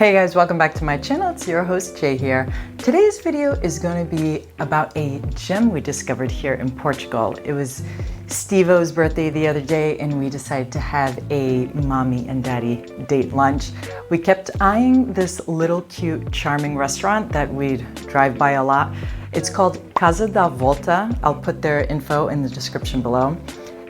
Hey guys, welcome back to my channel. It's your host Jay here. Today's video is going to be about a gem we discovered here in Portugal. It was Steve-O's birthday the other day and we decided to have a mommy and daddy date lunch. We kept eyeing this little cute charming restaurant that we'd drive by a lot. It's called Casa Davolta. I'll put their info in the description below.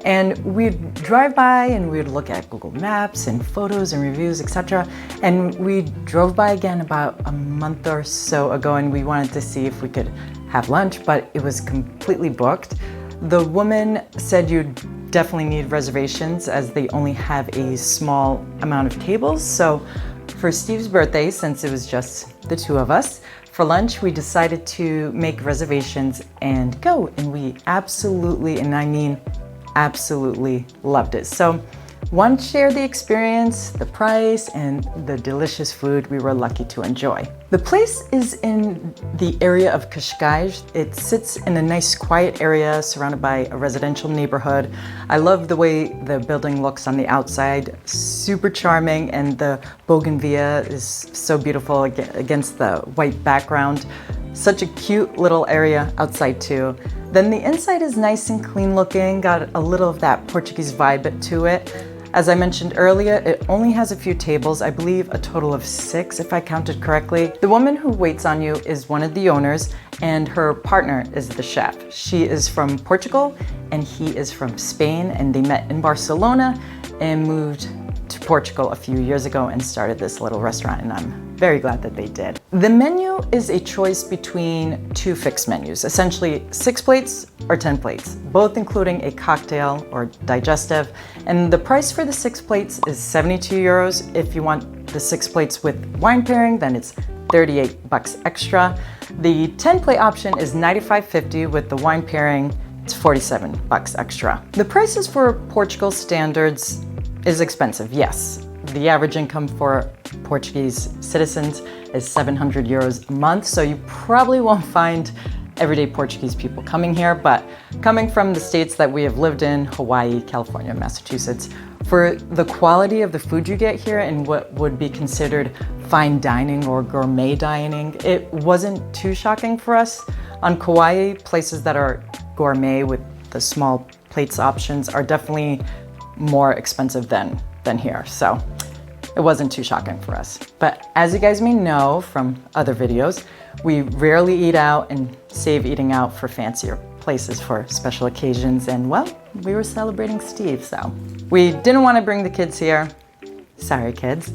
And we'd drive by and we'd look at Google Maps and photos and reviews, etc. And we drove by again about a month or so ago and we wanted to see if we could have lunch, but it was completely booked. The woman said you'd definitely need reservations as they only have a small amount of tables. So for Steve's birthday, since it was just the two of us, for lunch, we decided to make reservations and go. And we absolutely, and I mean absolutely loved it. So want to share the experience, the price, and the delicious food we were lucky to enjoy. The place is in the area of Cascais. It sits in a nice quiet area surrounded by a residential neighborhood. I love the way the building looks on the outside, super charming, and the bougainvillea is so beautiful against the white background. Such a cute little area outside too. Then the inside is nice and clean looking, got a little of that Portuguese vibe to it. As I mentioned earlier, it only has a few tables, I believe a total of 6 if I counted correctly. The woman who waits on you is one of the owners and her partner is the chef. She is from Portugal and he is from Spain, and they met in Barcelona and moved to Portugal a few years ago and started this little restaurant, and I'm very glad that they did. The menu is a choice between 2 fixed menus, essentially 6 plates or 10 plates, both including a cocktail or digestive. And the price for the 6 plates is 72 euros. If you want the 6 plates with wine pairing, then it's 38 bucks extra. The 10 plate option is 95.50 with the wine pairing. It's 47 bucks extra. The prices for Portugal standards is expensive, yes. The average income for Portuguese citizens is 700 euros a month, so you probably won't find everyday Portuguese people coming here, but coming from the states that we have lived in, Hawaii, California, Massachusetts, for the quality of the food you get here and what would be considered fine dining or gourmet dining, it wasn't too shocking for us. On Kauai, places that are gourmet with the small plates options are definitely more expensive than here, so it wasn't too shocking for us. But as you guys may know from other videos, we rarely eat out and save eating out for fancier places for special occasions, and well, we were celebrating Steve, so we didn't want to bring the kids here. Sorry kids,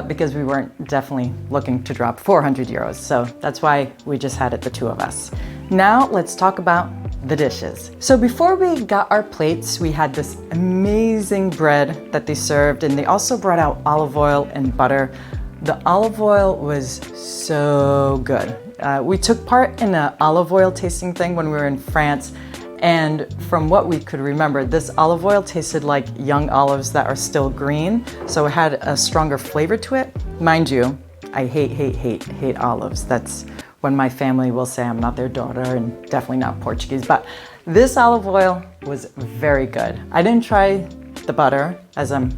because we weren't definitely looking to drop 400 euros, so that's why we just had it the two of us. Now let's talk about the dishes. So before we got our plates, we had this amazing bread that they served, and they also brought out olive oil and butter. The olive oil was so good. We took part in an olive oil tasting thing when we were in France, and from what we could remember, this olive oil tasted like young olives that are still green, so it had a stronger flavor to it. Mind you, I hate olives. That's when my family will say I'm not their daughter and definitely not Portuguese, but this olive oil was very good. I didn't try the butter as I'm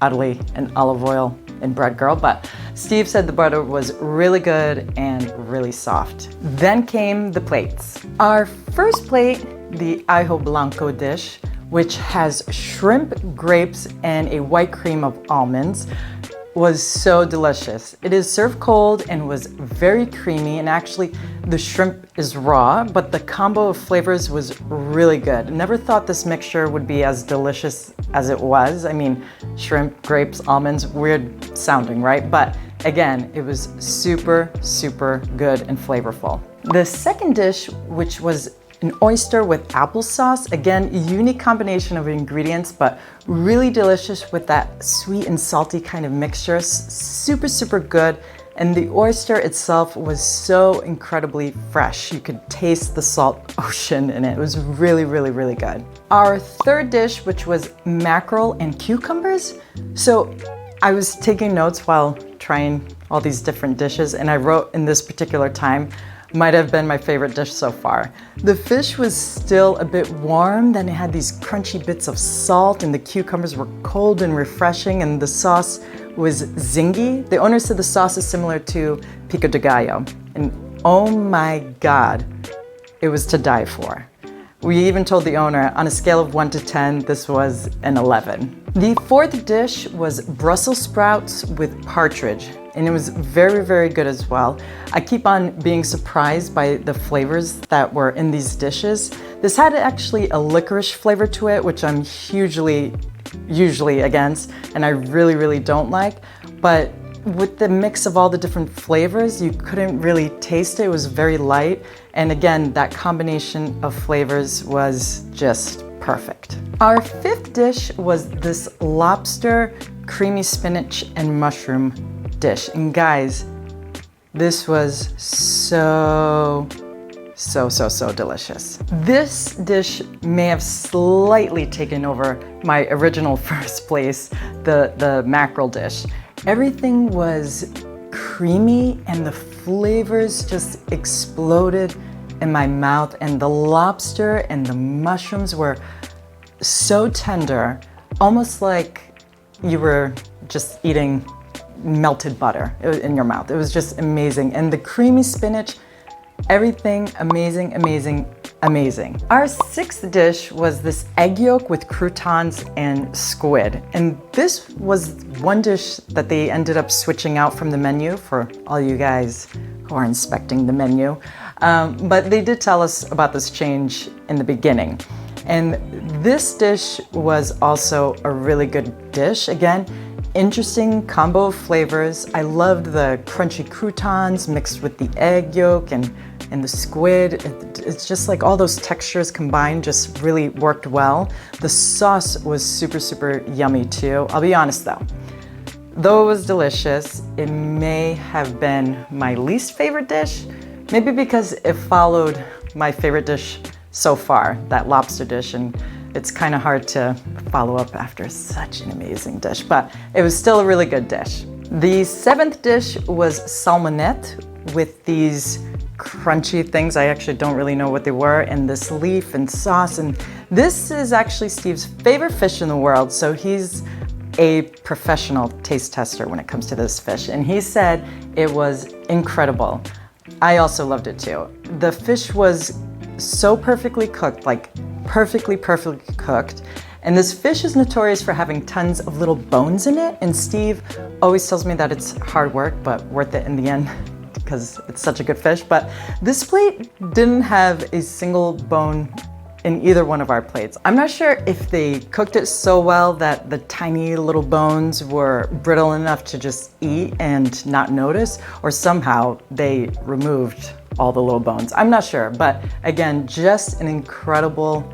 utterly an olive oil and bread girl, but Steve said the butter was really good and really soft. Then came the plates. Our first plate, the ajo blanco dish, which has shrimp, grapes, and a white cream of almonds, was so delicious. It is served cold and was very creamy, and actually the shrimp is raw, but the combo of flavors was really good. Never thought this mixture would be as delicious as it was. I mean, shrimp, grapes, almonds, weird sounding, right? But again, it was super, super good and flavorful. The second dish, which was an oyster with applesauce, again, a unique combination of ingredients, but really delicious with that sweet and salty kind of mixture. Super, super good. And the oyster itself was so incredibly fresh. You could taste the salt ocean in it. It was really, really, really good. Our third dish, which was mackerel and cucumbers. So I was taking notes while trying all these different dishes, and I wrote in this particular time, might have been my favorite dish so far. The fish was still a bit warm, then it had these crunchy bits of salt, and the cucumbers were cold and refreshing, and the sauce was zingy. The owner said the sauce is similar to pico de gallo. And oh my God, it was to die for. We even told the owner, on a scale of 1 to 10, this was an 11. The fourth dish was Brussels sprouts with partridge, and it was very, very good as well. I keep on being surprised by the flavors that were in these dishes. This had actually a licorice flavor to it, which I'm usually against, and I really, really don't like. But with the mix of all the different flavors, you couldn't really taste it. It was very light. And again, that combination of flavors was just perfect. Our fifth dish was this lobster creamy spinach and mushroom dish. And guys, this was so delicious. This dish may have slightly taken over my original first place, the mackerel dish. Everything was creamy and the flavors just exploded in my mouth, and the lobster and the mushrooms were so tender, almost like you were just eating melted butter in your mouth. It was just amazing. And the creamy spinach, everything amazing, amazing, amazing. Our sixth dish was this egg yolk with croutons and squid. And this was one dish that they ended up switching out from the menu for all you guys who are inspecting the menu. But they did tell us about this change in the beginning. And this dish was also a really good dish. Again, interesting combo of flavors. I loved the crunchy croutons mixed with the egg yolk and the squid. It's just like all those textures combined just really worked well. The sauce was super yummy too. I'll be honest though it was delicious, it may have been my least favorite dish, maybe because it followed my favorite dish so far, that lobster dish, and it's kind of hard to follow up after such an amazing dish, but it was still a really good dish. The seventh dish was salmonette with these crunchy things. I actually don't really know what they were, and this leaf and sauce. And this is actually Steve's favorite fish in the world, so he's a professional taste tester when it comes to this fish, and he said it was incredible. I also loved it too. The fish was so perfectly cooked, like perfectly cooked. And this fish is notorious for having tons of little bones in it. And Steve always tells me that it's hard work, but worth it in the end because it's such a good fish. But this plate didn't have a single bone in either one of our plates. I'm not sure if they cooked it so well that the tiny little bones were brittle enough to just eat and not notice, or somehow they removed all the little bones. I'm not sure, but again, just an incredible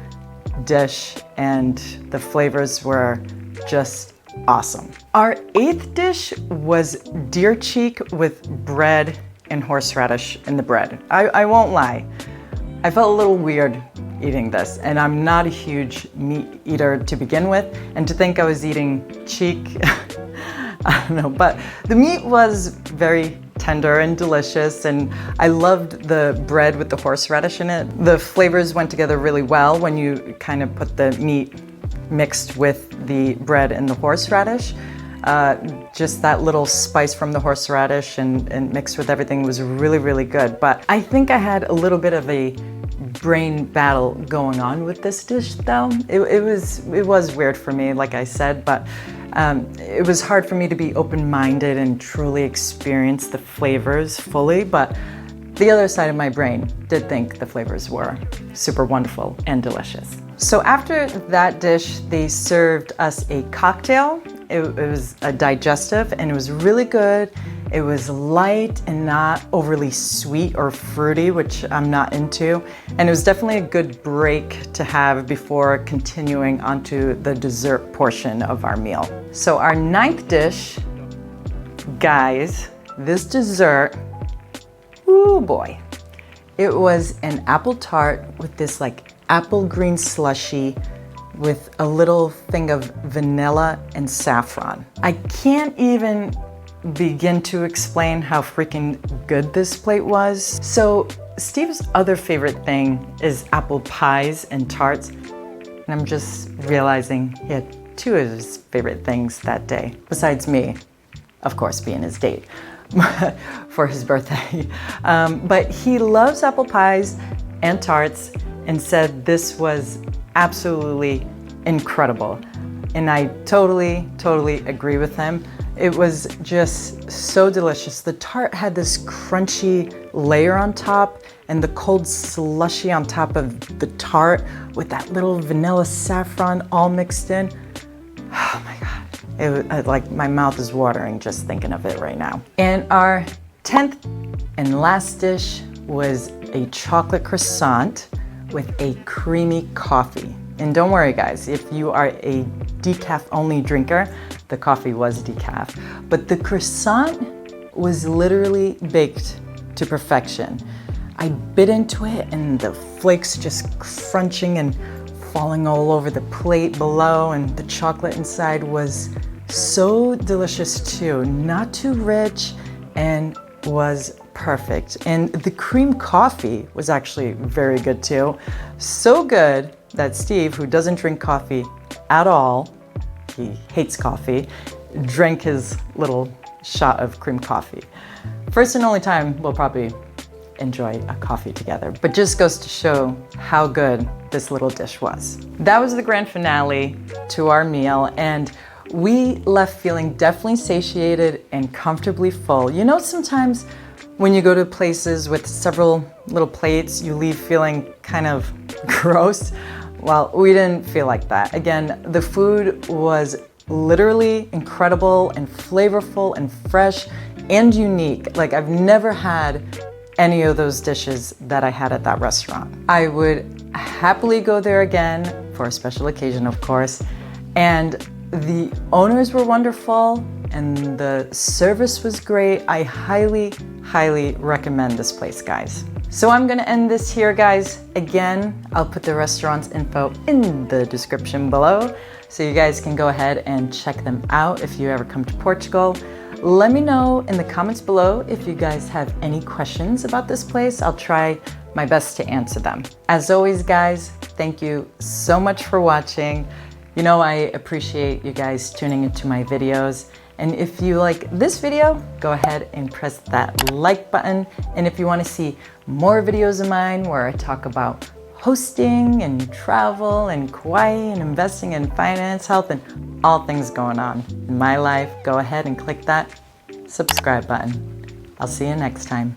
dish, and the flavors were just awesome. Our eighth dish was deer cheek with bread and horseradish in the bread. I won't lie, I felt a little weird eating this, and I'm not a huge meat eater to begin with, and to think I was eating cheek, I don't know, but the meat was very tender and delicious, and I loved the bread with the horseradish in it. The flavors went together really well when you kind of put the meat mixed with the bread and the horseradish. Just that little spice from the horseradish and mixed with everything was really good. But I think I had a little bit of a brain battle going on with this dish though. It was weird for me, like I said, but it was hard for me to be open-minded and truly experience the flavors fully, but the other side of my brain did think the flavors were super wonderful and delicious. So after that dish, they served us a cocktail. It was a digestive, and it was really good. It was light and not overly sweet or fruity, which I'm not into. And it was definitely a good break to have before continuing onto the dessert portion of our meal. So our ninth dish, guys, this dessert, ooh boy. It was an apple tart with this like apple green slushy with a little thing of vanilla and saffron. I can't even begin to explain how freaking good this plate was. So Steve's other favorite thing is apple pies and tarts, and I'm just realizing he had two of his favorite things that day, besides me of course, being his date for his birthday. But he loves apple pies and tarts and said this was absolutely incredible. And I totally agree with him. It was just so delicious. The tart had this crunchy layer on top and the cold slushy on top of the tart with that little vanilla saffron all mixed in. Oh my God. Like my mouth is watering just thinking of it right now. And our 10th and last dish was a chocolate croissant with a creamy coffee. And don't worry guys, if you are a decaf only drinker, the coffee was decaf, but the croissant was literally baked to perfection. I bit into it and the flakes just crunching and falling all over the plate below, and the chocolate inside was so delicious too, not too rich, and was perfect. And the cream coffee was actually very good too. So good that Steve, who doesn't drink coffee at all, he hates coffee, drank his little shot of cream coffee. First and only time we'll probably enjoy a coffee together, but just goes to show how good this little dish was. That was the grand finale to our meal, and we left feeling definitely satiated and comfortably full. You know, sometimes when you go to places with several little plates, you leave feeling kind of gross. Well, we didn't feel like that. Again, the food was literally incredible and flavorful and fresh and unique. Like, I've never had any of those dishes that I had at that restaurant. I would happily go there again for a special occasion, of course. And the owners were wonderful and the service was great. I highly recommend this place, guys. So I'm gonna end this here, guys. Again, I'll put the restaurant's info in the description below, so you guys can go ahead and check them out if you ever come to Portugal. Let me know in the comments below if you guys have any questions about this place. I'll try my best to answer them. As always, guys, thank you so much for watching. You know, I appreciate you guys tuning into my videos. And if you like this video, go ahead and press that like button. And if you want to see more videos of mine where I talk about hosting and travel and Kauai and investing in finance, health, and all things going on in my life, go ahead and click that subscribe button. I'll see you next time.